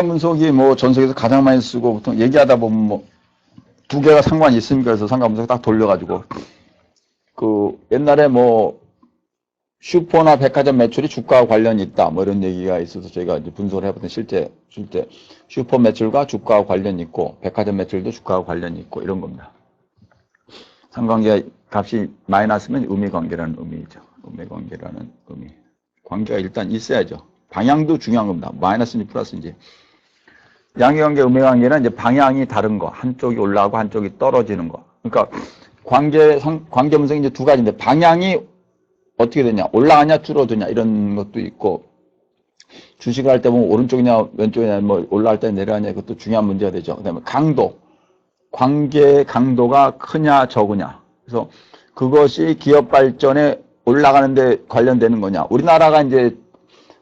상관분석이 뭐 전 세계에서 가장 많이 쓰고 보통 얘기하다 보면 뭐 두 개가 상관이 있으니까 해서 상관분석 딱 돌려가지고 그 옛날에 뭐 슈퍼나 백화점 매출이 주가와 관련이 있다 뭐 이런 얘기가 있어서 저희가 이제 분석을 해봤더니 실제 슈퍼 매출과 주가와 관련이 있고 백화점 매출도 주가와 관련이 있고 이런 겁니다. 상관계 값이 마이너스면 의미관계라는 의미죠. 의미관계라는 의미. 관계가 일단 있어야죠. 방향도 중요한 겁니다. 마이너스인지 플러스인지. 양의관계, 의미관계는 이제 방향이 다른 거. 한쪽이 올라가고 한쪽이 떨어지는 거. 그러니까 관계 분석이 이제 두 가지인데 방향이 어떻게 되냐. 올라가냐 줄어드냐 이런 것도 있고 주식을 할 때 보면 오른쪽이냐 왼쪽이냐 뭐 올라갈 때 내려가냐 그것도 중요한 문제가 되죠. 그다음에 강도. 관계의 강도가 크냐 적으냐. 그래서 그것이 기업 발전에 올라가는데 관련되는 거냐. 우리나라가 이제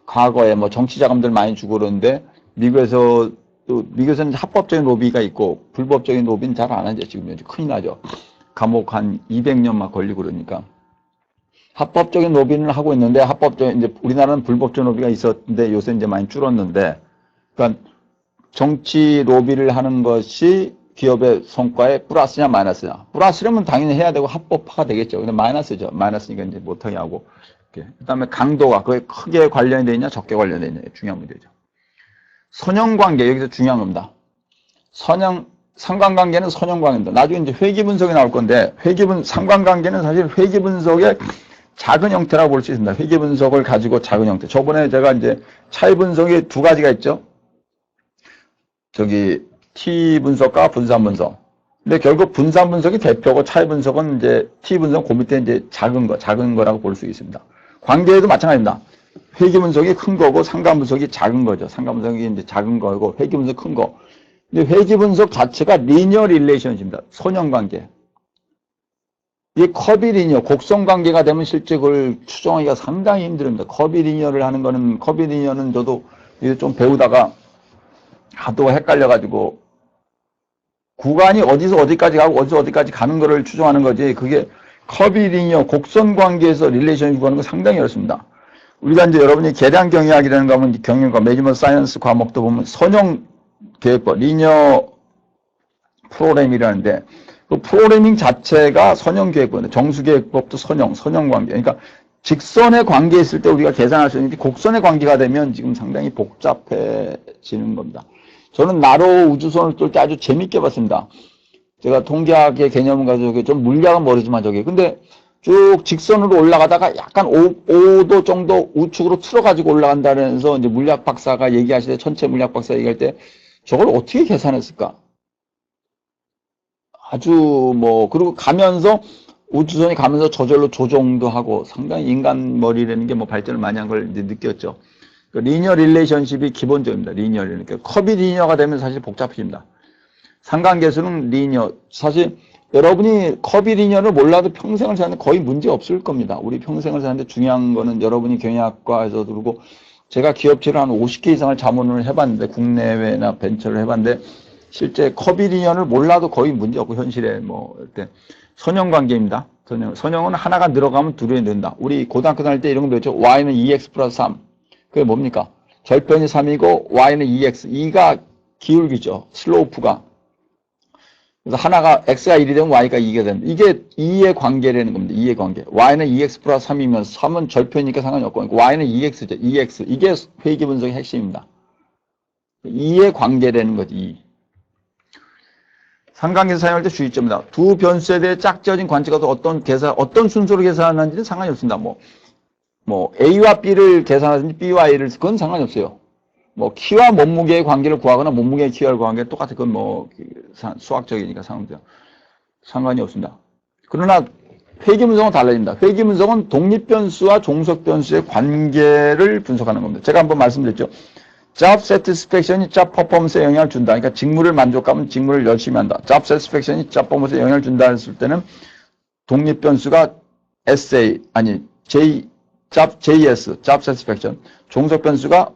과거에 뭐 정치 자금들 많이 주고 그러는데 미국에서는 합법적인 로비가 있고 불법적인 로비는 잘 안 하죠. 지금 큰일 나죠. 감옥 한 200년 막 걸리고 그러니까. 합법적인 로비를 하고 있는데 이제 우리나라는 불법적인 로비가 있었는데 요새 이제 많이 줄었는데 그러니까 정치 로비를 하는 것이 기업의 성과에 플러스냐 마이너스냐. 플러스라면 당연히 해야 되고 합법화가 되겠죠. 근데 마이너스죠. 마이너스니까 이제 못하게 하고. 그다음에 강도가 그게 크게 관련이 되느냐 적게 관련이 되느냐 중요한 문제죠. 선형관계 여기서 중요한 겁니다. 상관관계는 선형관계입니다. 나중에 이제 회귀 분석이 나올 건데 상관관계는 사실 회귀 분석의 작은 형태라고 볼 수 있습니다. 회귀 분석을 가지고 작은 형태. 저번에 제가 이제 차이 분석이 두 가지가 있죠. T 분석과 분산 분석. 근데 결국 분산 분석이 대표고 차이 분석은 이제 T 분석 그 밑에 이제 작은 거라고 볼 수 있습니다. 관계에도 마찬가지입니다. 회귀 분석이 큰 거고 상관 분석이 작은 거죠. 상관 분석이 이제 작은 거고 회귀 분석 큰 거. 근데 회귀 분석 자체가 리니어 릴레이션십입니다. 선형 관계. 이 커비 리니어, 곡선 관계가 되면 실제 그걸 추정하기가 상당히 힘듭니다. 커비 리니어는 저도 이제 좀 배우다가 하도 헷갈려가지고 구간이 어디서 어디까지 가고 어디서 어디까지 가는 거를 추정하는 거지 그게 커비 리니어, 곡선 관계에서 릴레이션을 구하는 건 상당히 어렵습니다. 우리가 이제 여러분이 계량 경영학이라는 거 하면 경영과 매니지먼트 사이언스 과목도 보면 선형 계획법, 리니어 프로그래밍이라는데 그 프로그래밍 자체가 선형 계획법인데 정수 계획법도 선형 관계. 그러니까 직선의 관계에 있을 때 우리가 계산할 수 있는데 곡선의 관계가 되면 지금 상당히 복잡해지는 겁니다. 저는 나로 우주선을 쏠 때 아주 재밌게 봤습니다. 제가 통계학의 개념을 가지고 좀 물리학은 모르지만 근데 쭉 직선으로 올라가다가 약간 5도 정도 우측으로 틀어가지고 올라간다면서 이제 물리학 박사가 얘기하실 때 천체 물리학 박사 얘기할 때 저걸 어떻게 계산했을까? 그리고 우주선이 가면서 저절로 조종도 하고 상당히 인간 머리라는 게 뭐 발전을 많이 한 걸 이제 느꼈죠. 리니어 릴레이션십이 기본적입니다. 리니어 릴레이션. 그러니까 커비 리니어가 되면 사실 복잡해집니다. 상관계수는 리니어. 사실 여러분이 커비 리니어를 몰라도 평생을 사는데 거의 문제 없을 겁니다. 우리 평생을 사는데 중요한 거는 여러분이 경영학과에서 들고 제가 기업체를 한 50개 이상을 자문을 해봤는데 국내외나 벤처를 해봤는데 실제 커비 리니어를 몰라도 거의 문제 없고 현실에 이렇게 선형관계입니다. 선형은 하나가 늘어가면 둘이 는다. 우리 고등학교 다닐 때 이런 거 배웠죠. y는 2x 플러스 3. 그게 뭡니까? 절편이 3이고 y는 2x. 2가 기울기죠. 슬로우프가. 그래서 하나가 x가 1이 되면 y가 2가 됩니다. 이게 2의 관계라는 겁니다. 2의 관계. y는 2x 플러스 3이면 3은 절편이니까 상관이 없고 y는 2x죠. 2x. 이게 회귀 분석의 핵심입니다. 2의 관계라는 거지. 2. 상관계수 사용할 때 주의점입니다. 두 변수에 대해 짝지어진 관계가 어떤 순서로 계산하는지는 상관이 없습니다. A와 B를 계산하든지 B와 A를 그건 상관이 없어요. 키와 몸무게의 관계를 구하거나 몸무게의 키와를 구하는 게 똑같아. 그건 수학적이니까 상관이 없습니다. 그러나 회귀 분석은 달라집니다. 회귀 분석은 독립 변수와 종속 변수의 관계를 분석하는 겁니다. 제가 한번 말씀드렸죠. job satisfaction이 job performance에 영향을 준다. 그러니까 직무를 만족하면 직무를 열심히 한다. job satisfaction이 job performance에 영향을 준다 했을 때는 독립 변수가 JS, job satisfaction. 종속 변수가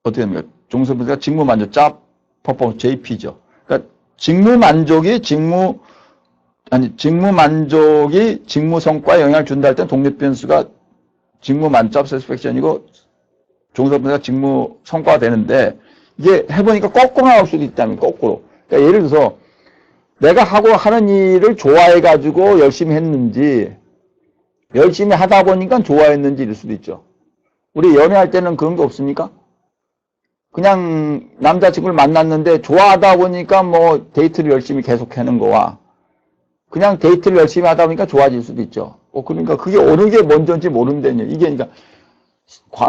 어떻게 됩니까? 종속 변수가 직무 만족, job performance, JP죠. 그러니까 직무 만족이 직무 성과에 영향을 준다 할 때는 독립 변수가 job satisfaction이고 종속 변수가 직무 성과가 되는데 이게 해보니까 거꾸로 나올 수도 있다면, 거꾸로. 그러니까 예를 들어서, 내가 하고 하는 일을 좋아해가지고 열심히 했는지, 열심히 하다 보니까 좋아했는지 일 수도 있죠. 우리 연애할 때는 그런 게 없습니까? 그냥 남자친구를 만났는데 좋아하다 보니까 뭐 데이트를 열심히 계속하는 거와 그냥 데이트를 열심히 하다 보니까 좋아질 수도 있죠. 그러니까 그게 어느 게 먼저인지 모른다니. 이게 그러니까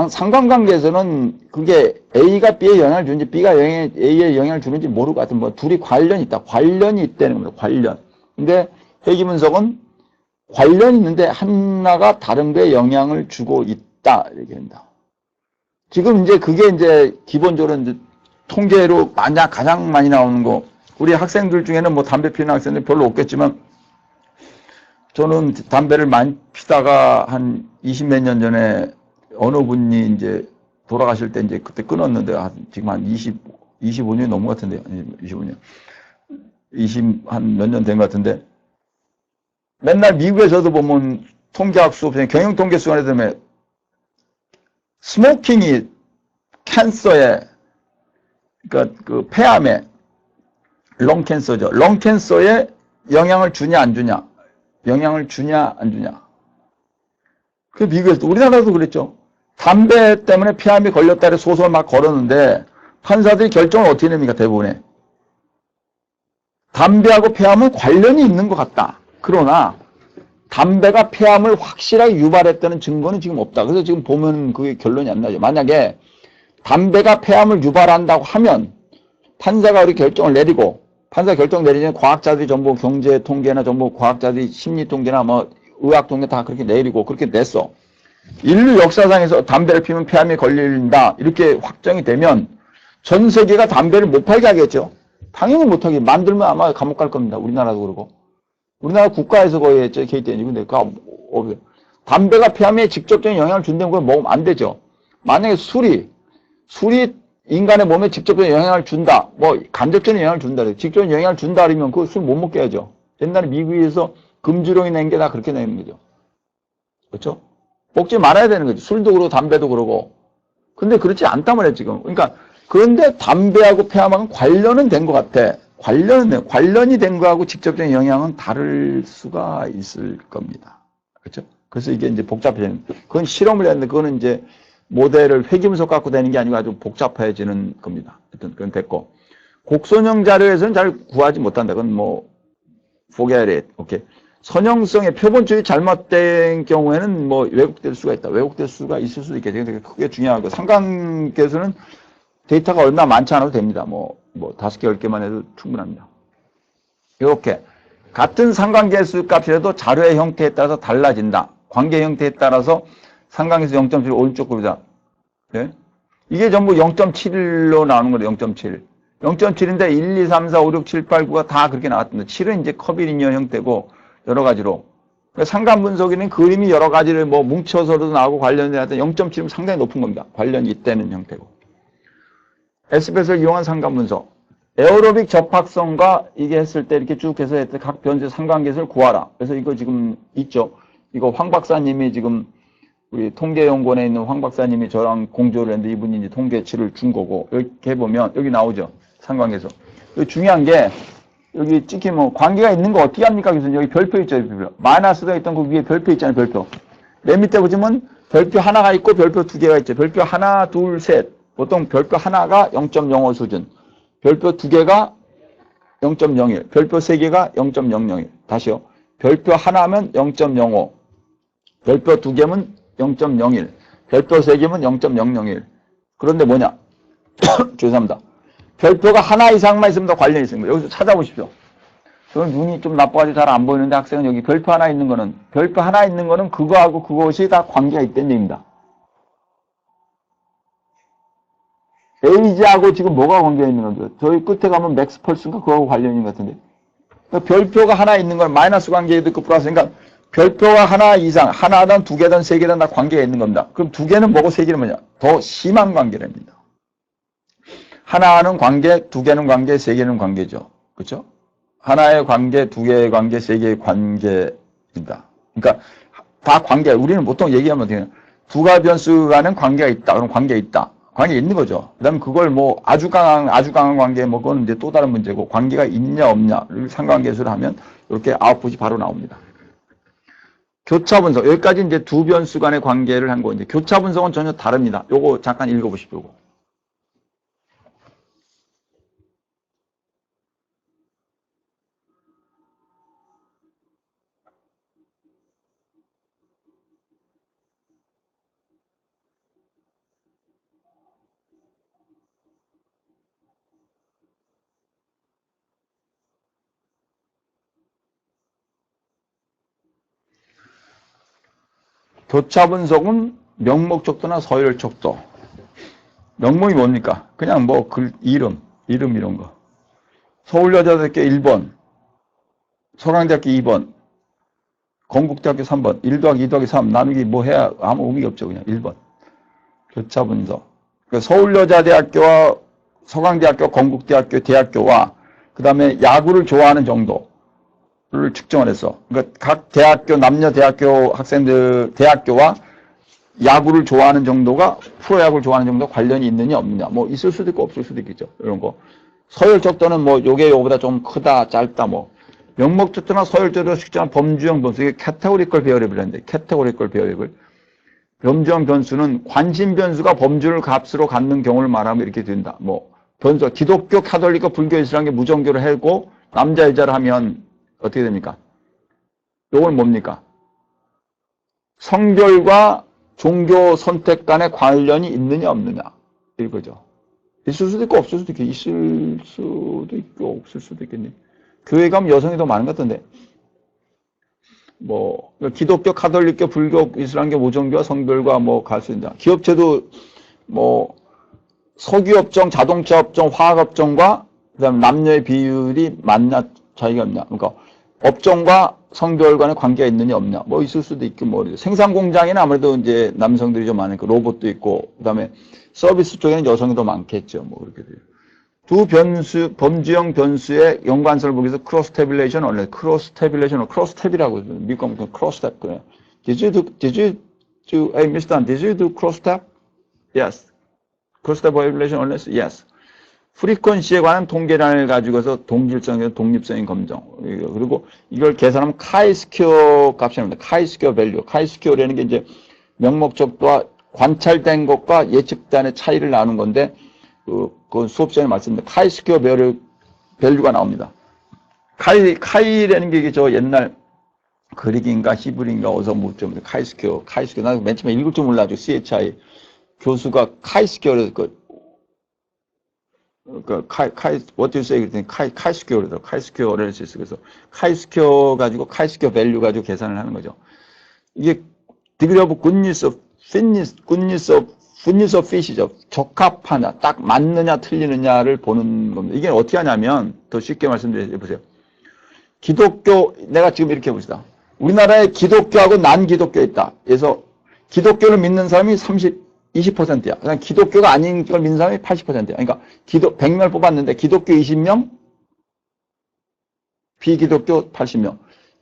상관관계에서는 그게 A가 B에 영향을 주는지 B가 A에 영향을 주는지 모를 것 같은 뭐 둘이 관련이 있다. 관련이 있다는 겁니다. 관련. 근데 회귀분석은 관련이 있는데 하나가 다른 거에 영향을 주고 있다. 이렇게 된다. 지금 이제 그게 이제 기본적으로 이제 통계로 가장 많이 나오는 거. 우리 학생들 중에는 뭐 담배 피우는 학생들 별로 없겠지만 저는 담배를 많이 피다가 한 20몇 년 전에 어느 분이 이제 돌아가실 때 이제 그때 끊었는데 지금 한 25년이 넘은 것 같은데요. 25년. 한 몇 년 된 것 같은데 맨날 미국에서도 보면 통계학 수업, 경영 통계 수업에 되면 스모킹이 캔서에, 그러니까 그 폐암에, 렁캔서죠. 렁캔서에 영향을 주냐, 안 주냐. 영향을 주냐, 안 주냐. 그 미국에서도, 우리나라도 그랬죠. 담배 때문에 폐암이 걸렸다 해서 소송을 막 걸었는데, 판사들이 결정을 어떻게 냅니까, 대부분에. 담배하고 폐암은 관련이 있는 것 같다. 그러나, 담배가 폐암을 확실하게 유발했다는 증거는 지금 없다. 그래서 지금 보면 그게 결론이 안 나죠. 만약에 담배가 폐암을 유발한다고 하면 판사가 우리 결정을 내리고 판사 결정 내리면 과학자들이 전부 경제 통계나 전부 과학자들이 심리 통계나 뭐 의학 통계 다 그렇게 내리고 그렇게 냈어. 인류 역사상에서 담배를 피우면 폐암에 걸린다 이렇게 확정이 되면 전 세계가 담배를 못 팔게 하겠죠. 당연히 못 하게 만들면 아마 감옥 갈 겁니다. 우리나라도 그러고. 우리나라 국가에서 거의 했죠. KTN이. 근데 담배가 폐암에 직접적인 영향을 준다는 걸 먹으면 안 되죠. 만약에 술이 인간의 몸에 직접적인 영향을 준다. 뭐 간접적인 영향을 준다. 직접적인 영향을 준다 그러면 그 술 못 먹게 하죠. 옛날에 미국에서 금주령이 낸 게 다 그렇게 내는 거죠. 그렇죠? 먹지 말아야 되는 거죠. 술도 그러고 담배도 그러고. 근데 그렇지 않단 말이에요, 지금. 그러니까 그런데 담배하고 폐암하고는 관련은 된 것 같아. 관련이 된 거하고 직접적인 영향은 다를 수가 있을 겁니다. 그렇죠? 그래서 이게 이제 복잡해지는, 그건 실험을 했는데, 그거는 이제 모델을 회귀분석 갖고 되는 게 아니고 아주 복잡해지는 겁니다. 하여튼, 그건 됐고. 곡선형 자료에서는 잘 구하지 못한다. 그건 뭐, forget it. 오케이. 선형성의 표본줄이 잘못된 경우에는 뭐 왜곡될 수가 있다. 왜곡될 수가 있을 수도 있겠죠. 근데 그게 중요하고, 상관계에서는 데이터가 얼마 많지 않아도 됩니다. 뭐 5개, 10개만 해도 충분합니다. 이렇게 같은 상관계수 값이라도 자료의 형태에 따라서 달라진다. 관계 형태에 따라서 상관계수 0.7 오른쪽 그룹이다. 네? 이게 전부 0.7로 나오는 거예요. 0.7. 0.7인데 1, 2, 3, 4, 5, 6, 7, 8, 9가 다 그렇게 나왔던데 7은 이제 커비리니어 형태고 여러 가지로. 그러니까 상관 분석에는 그림이 여러 가지를 뭐 뭉쳐서도 나오고 관련이 나왔던 0.7은 상당히 높은 겁니다. 관련이 있다는 형태고. SPS를 이용한 상관분석. 에어로빅 접합성과 이게 했을 때 이렇게 쭉 해서 각 변수의 상관계수를 구하라. 그래서 이거 지금 있죠. 이거 황 박사님이 지금 우리 통계연구원에 있는 황 박사님이 저랑 공조를 했는데 이분이 이제 통계치를 준 거고 이렇게 해보면 여기 나오죠. 상관계수. 여기 중요한 게 여기 찍히면 관계가 있는 거 어떻게 합니까? 그래서 여기 별표 있죠. 별표. 마이너스가 있던 그 위에 별표 있잖아요. 별표. 맨 밑에 보시면 별표 하나가 있고 별표 두 개가 있죠. 별표 하나, 둘, 셋. 보통 별표 하나가 0.05 수준, 별표 두 개가 0.01, 별표 세 개가 0.001. 다시요. 별표 하나면 0.05, 별표 두 개면 0.01, 별표 세 개면 0.001. 그런데 뭐냐? 죄송합니다. 별표가 하나 이상만 있으면 더 관련이 있습니다. 여기서 찾아보십시오. 저는 눈이 좀 나빠가지고 잘 안 보이는데 학생은 여기 별표 하나 있는 거는 그거하고 그것이 다 관계가 있다는 얘기입니다. 에이지하고 지금 뭐가 관계가 있는 건데? 저희 끝에 가면 맥스 펄스인가 그거하고 관련이 있는 것 같은데. 그러니까 별표가 하나 있는 건 마이너스 관계에도 있고 플러스, 그러니까 별표가 하나 이상, 하나든 두 개든 세 개든 다 관계가 있는 겁니다. 그럼 두 개는 뭐고 세 개는 뭐냐? 더 심한 관계랍니다. 하나는 관계, 두 개는 관계, 세 개는 관계죠. 그렇죠? 하나의 관계, 두 개의 관계, 세 개의 관계입니다. 그러니까 다 관계. 우리는 보통 얘기하면 어떻게 두 가지 변수 간은 관계가 있다. 그럼 관계가 있다. 관계 있는 거죠. 그 다음에 그걸 뭐 아주 강한 관계 뭐 그건 이제 또 다른 문제고 관계가 있냐 없냐를 상관계수를 하면 이렇게 아웃풋이 바로 나옵니다. 교차 분석. 여기까지 이제 두 변수 간의 관계를 한 거. 이제 교차 분석은 전혀 다릅니다. 요거 잠깐 읽어보십시오. 요거. 교차 분석은 명목적도나 서열적도. 명목이 뭡니까? 그냥 뭐 이름 이런 거. 서울여자대학교 1번, 서강대학교 2번, 건국대학교 3번, 1 더하기 2 더하기 3 나누기 뭐 해야 아무 의미가 없죠. 그냥 1번. 교차 분석. 그러니까 서울여자대학교와 서강대학교, 건국대학교, 대학교와 그 다음에 야구를 좋아하는 정도를 측정을 했어. 그러니까 각 대학교, 남녀 대학교 학생들, 대학교와 야구를 좋아하는 정도가 프로야구를 좋아하는 정도가 관련이 있느냐 없느냐. 뭐 있을 수도 있고 없을 수도 있겠죠. 이런 거. 서열적도는 뭐 요게 요거보다 좀 크다, 짧다 뭐. 명목적도나 서열적도로 측정한 범주형 변수. 이게 카테고리컬 베어리블인데 카테고리컬 베어리블. 범주형 변수는 관심 변수가 범주를 값으로 갖는 경우를 말하면 이렇게 된다. 뭐 변수 기독교, 카톨릭과 불교, 이슬람계 무종교를 하고 남자 여자를 하면 어떻게 됩니까? 요걸 뭡니까? 성별과 종교 선택 간의 관련이 있느냐 없느냐 이거죠. 있을 수도 있고 없을 수도 있고 있을 수도 있고 없을 수도 있겠네. 교회 가면 여성이 더 많은 것 같던데. 뭐 기독교, 카톨릭교, 불교, 이슬람교, 무종교와 성별과 뭐 갈 수 있다. 기업체도 뭐 석유업종, 자동차업종, 화학업종과 그다음 남녀의 비율이 맞냐 차이가 없냐. 그러니까 업종과 성별 간의 관계가 있느냐 없냐. 뭐 있을 수도 있고 뭐 생산 공장에는 아무래도 이제 남성들이 좀 많으니까 로봇도 있고 그다음에 서비스 쪽에는 여성이 더 많겠죠. 뭐 그렇게 돼요. 두 변수, 범주형 변수의 연관성을 보기 위해서 크로스 태블레이션 원래 크로스 탭이라고 미국 가면 크로스 탭 그래요. Did you do, hey, Mr. Dan, did you do cross tab? Yes. cross tab evaluation unless? Yes. 프리퀀시에 관한 통계량을 가지고서 동질성의 독립성인 검정. 그리고 이걸 계산하면 카이스퀘어 값이 나옵니다. 카이스퀘어 밸류. 카이스퀘어라는 게 이제 명목적도와 관찰된 것과 예측단의 차이를 나눈 건데, 그 수업 시간에 말씀드린 카이스퀘어 밸류가 나옵니다. 카이라는 게 저 옛날 그릭인가 히브리인가 어서 묻죠. 카이스퀘어. 나 맨 처음에 읽을 줄 몰라가지고 CHI 교수가 카이스퀘어를 what do you say? 그랬더니 카이스퀘어를 카이스퀘어 어널리시스. 그래서 카이스퀘어 가지고 카이스퀘어 밸류 가지고 계산을 하는 거죠. 이게 degree of goodness of fit이죠. 적합하냐, 딱 맞느냐, 틀리느냐를 보는 겁니다. 이게 어떻게 하냐면, 더 쉽게 말씀드려보세요. 기독교, 내가 지금 이렇게 해봅시다. 우리나라에 기독교하고 난기독교 있다. 그래서 기독교를 믿는 사람이 20%야. 그냥 기독교가 아닌 걸 믿는 사람이 80%야. 그러니까 100명을 뽑았는데 기독교 20명, 비기독교 80명.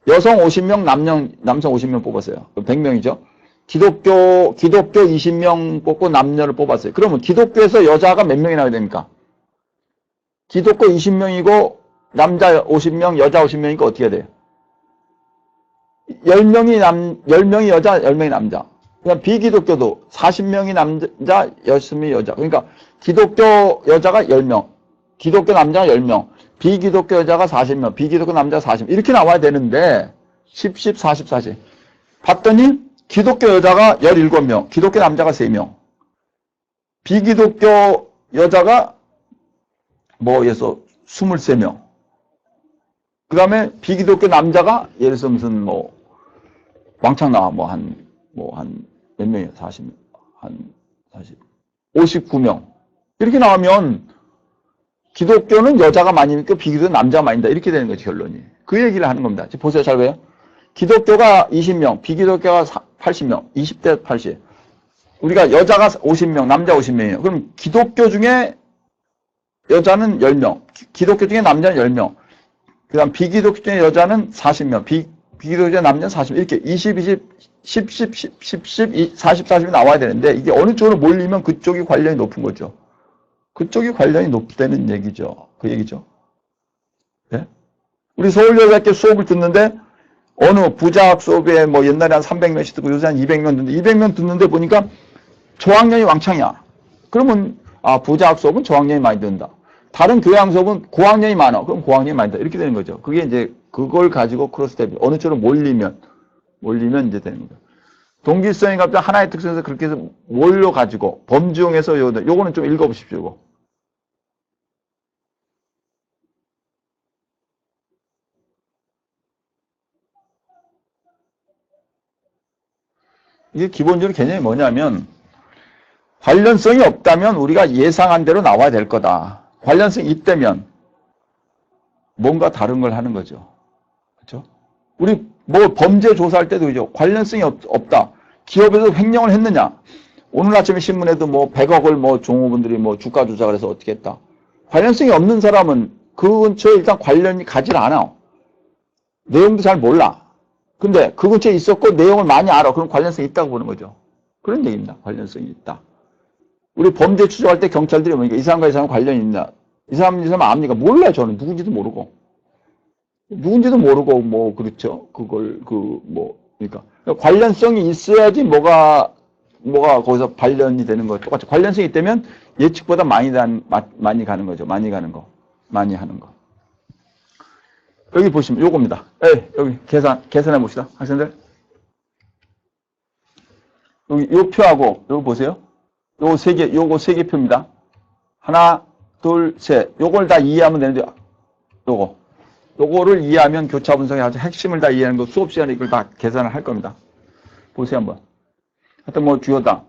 여성 50명, 남성 50명 뽑았어요. 그럼 100명이죠. 기독교 20명 뽑고 남녀를 뽑았어요. 그러면 기독교에서 여자가 몇 명이 나야 됩니까? 기독교 20명이고 남자 50명, 여자 50명이니까 어떻게 해야 돼요? 10명이 여자, 10명이 남자. 그냥 비기독교도 40명이 남자, 10명이 여자. 그러니까 기독교 여자가 10명, 기독교 남자가 10명, 비기독교 여자가 40명, 비기독교 남자가 40명. 이렇게 나와야 되는데 10, 40. 봤더니 기독교 여자가 17명, 기독교 남자가 3명, 비기독교 여자가 예서 23명, 그 다음에 비기독교 남자가 예를 들어서 무슨 왕창 나와 몇 명이야? 40명, 59명. 이렇게 나오면 기독교는 여자가 많으니까 비기독교는 남자가 많다. 이렇게 되는 거지, 결론이. 그 얘기를 하는 겁니다. 보세요, 잘 봐요. 기독교가 20명, 비기독교가 80명, 20대 80. 우리가 여자가 50명, 남자 50명이에요. 그럼 기독교 중에 여자는 10명, 기독교 중에 남자는 10명, 그 다음 비기독교 중에 여자는 40명, 비교적 남녀 40, 이렇게 20, 10, 40, 40이 나와야 되는데 이게 어느 쪽으로 몰리면 그쪽이 관련이 높은 거죠. 그쪽이 관련이 높다는 얘기죠. 그 얘기죠. 네? 우리 서울여자학교 수업을 듣는데 어느 부자학 수업에 뭐 옛날에 한 300명씩 듣고 요새 한 200명 듣는데 200명 듣는데 보니까 저학년이 왕창이야. 그러면 부자학 수업은 저학년이 많이 듣는다. 다른 교양 수업은 고학년이 많아. 그럼 고학년이 많이 듣는다. 이렇게 되는 거죠. 그게 이제 그걸 가지고 크로스텝이 어느 쪽으로 몰리면 이제 되는 거죠. 동기성이 갑자기 하나의 특성에서 그렇게 해서 몰려가지고 범주형에서 요거는 좀 읽어보십시오. 요거. 이게 기본적으로 개념이 뭐냐면 관련성이 없다면 우리가 예상한 대로 나와야 될 거다. 관련성이 있다면 뭔가 다른 걸 하는 거죠. 그렇죠? 우리 뭐 범죄 조사할 때도 그죠. 관련성이 없다. 기업에서 횡령을 했느냐? 오늘 아침에 신문에도 뭐 100억을 뭐 종업원들이 뭐 주가 조작을 해서 어떻게 했다. 관련성이 없는 사람은 그 근처에 일단 관련이 가질 않아. 내용도 잘 몰라. 근데 그 근처에 있었고 내용을 많이 알아. 그럼 관련성이 있다고 보는 거죠. 그런 얘기입니다. 관련성이 있다. 우리 범죄 추적할 때 경찰들이 뭐니까 이 사람과 이 사람 관련이 있냐. 이 사람 압니까? 몰라요. 저는 누군지도 모르고. 뭐 그렇죠. 그러니까 관련성이 있어야지 뭐가 거기서 발견이 되는 거 똑같죠. 관련성이 있다면 예측보다 많이 가는 거죠. 많이 하는 거. 여기 보시면 요겁니다. 여기 계산해 봅시다. 학생들. 여기 요 표하고 요거 보세요. 요거 세 개 표입니다. 하나, 둘, 셋. 요걸 다 이해하면 되는데 요거를 이해하면 교차 분석의 아주 핵심을 다 이해하는 거 수업 시간에 이걸 다 계산을 할 겁니다. 보세요 한번. 하여튼 뭐 주요다.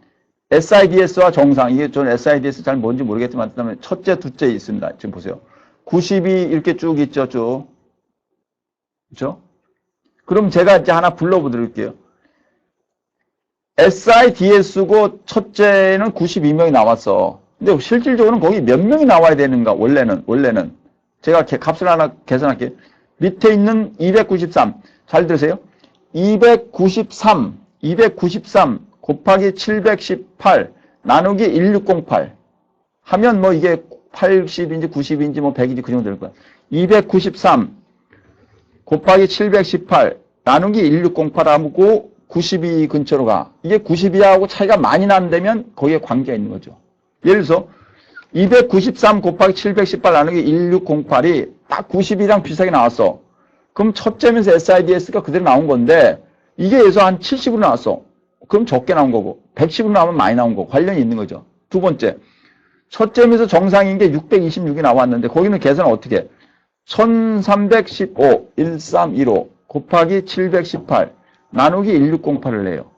SIDS와 정상. 이게 저는 SIDS 잘 뭔지 모르겠지만 그다음에 첫째, 둘째 있습니다. 지금 보세요. 90이 이렇게 쭉 있죠. 쭉. 그렇죠? 그럼 제가 이제 하나 불러드릴게요. SIDS고 첫째는 92명이 나왔어. 근데 실질적으로는 거기 몇 명이 나와야 되는가? 원래는. 제가 값을 하나 계산할게요. 밑에 있는 293. 잘 들으세요. 293 곱하기 718 나누기 1608 하면 뭐 이게 80인지 90인지 뭐 100인지 그 정도 될 거야. 293 곱하기 718 나누기 1608하고 92 근처로 가. 이게 92하고 차이가 많이 난다면 거기에 관계가 있는 거죠. 예를 들어서 293 곱하기 718 나누기 1608이 딱 92랑 비슷하게 나왔어. 그럼 첫째면서 SIDS가 그대로 나온 건데 이게 예서 한 70으로 나왔어. 그럼 적게 나온 거고 110으로 나오면 많이 나온 거고 관련이 있는 거죠. 두 번째, 첫째면서 정상인 게 626이 나왔는데 거기는 계산을 어떻게 해? 1315 1315 곱하기 718 나누기 1608을 내요.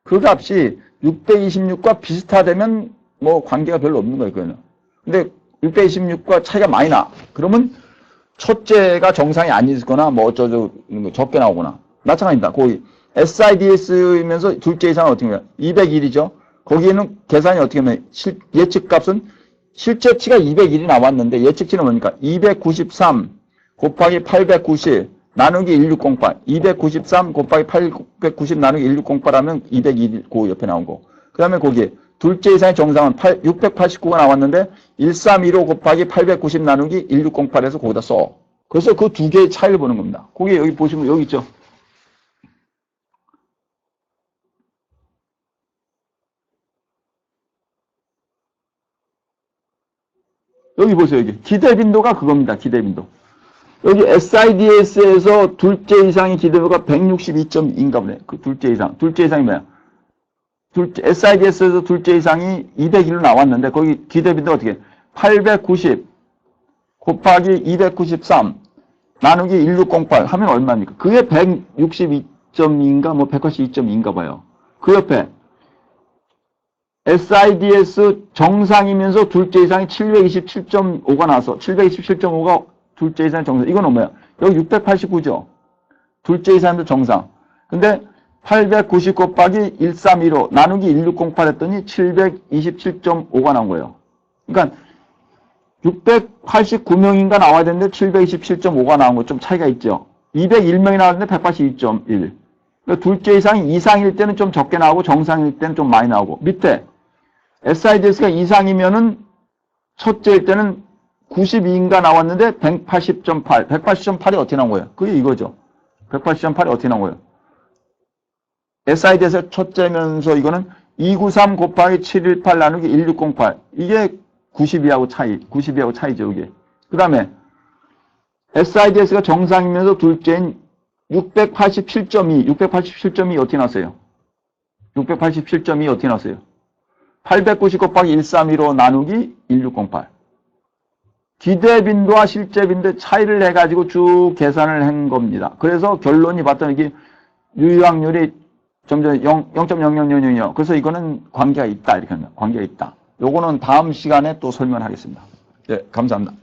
그 값이 626과 비슷하다면 뭐 관계가 별로 없는 거예요. 그거는. 근데 626과 차이가 많이 나. 그러면 첫째가 정상이 아니거나 뭐 어쩌고 적게 나오거나 마찬가지입니다. 거기 SIDS이면서 둘째 이상은 어떻게 해요? 201이죠. 거기에는 계산이 어떻게 하면 예측값은 실제치가 201이 나왔는데 예측치는 뭡니까? 293 곱하기 890 나누기 1608 293 곱하기 890 나누기 1608 하면 201 그 옆에 나온 거. 그 다음에 거기 둘째 이상의 정상은 689가 나왔는데 1315 곱하기 890 나누기 1608에서 거기다 써. 그래서 그 두 개의 차이를 보는 겁니다. 거기 여기 보시면 여기 있죠. 여기 보세요. 여기 기대빈도가 그겁니다. 기대빈도. 여기 SIDS에서 둘째 이상의 기대빈도가 162.2인가 보네. 그 둘째 이상. 둘째 이상이 뭐야? SIDS에서 둘째 이상이 201로 나왔는데 거기 기대빈도가 어떻게 해? 890 곱하기 293 나누기 1608 하면 얼마입니까? 그게 162.2인가 뭐 182.2인가 봐요. 그 옆에 SIDS 정상이면서 둘째 이상이 727.5가 나와서 727.5가 둘째 이상 정상. 이건 뭐야? 여기 689죠. 둘째 이상도 정상. 근데 890 곱하기 1315 나누기 1608 했더니 727.5가 나온 거예요. 그러니까 689명인가 나와야 되는데 727.5가 나온 거 좀 차이가 있죠. 201명이 나왔는데 182.1. 그러니까 둘째 이상일 때는 좀 적게 나오고 정상일 때는 좀 많이 나오고 밑에 SIDS가 이상이면은 첫째일 때는 92인가 나왔는데 180.8. 180.8이 어떻게 나온 거예요? 그게 이거죠. 180.8이 어떻게 나온 거예요? SID에서 첫째면서 이거는 293 곱하기 718 나누기 1608. 이게 92하고 차이죠, 이게. 그 다음에 SIDS가 정상이면서 둘째인 687.2. 687.2 어떻게 나왔어요? 687.2 어떻게 나왔어요? 890 곱하기 132로 나누기 1608. 기대 빈도와 실제 빈도의 차이를 해가지고 쭉 계산을 한 겁니다. 그래서 결론이 봤더니 이게 유효확률이 점점 0.0000이요. 그래서 이거는 관계가 있다. 이렇게 합니다. 관계가 있다. 요거는 다음 시간에 또 설명하겠습니다. 네, 감사합니다.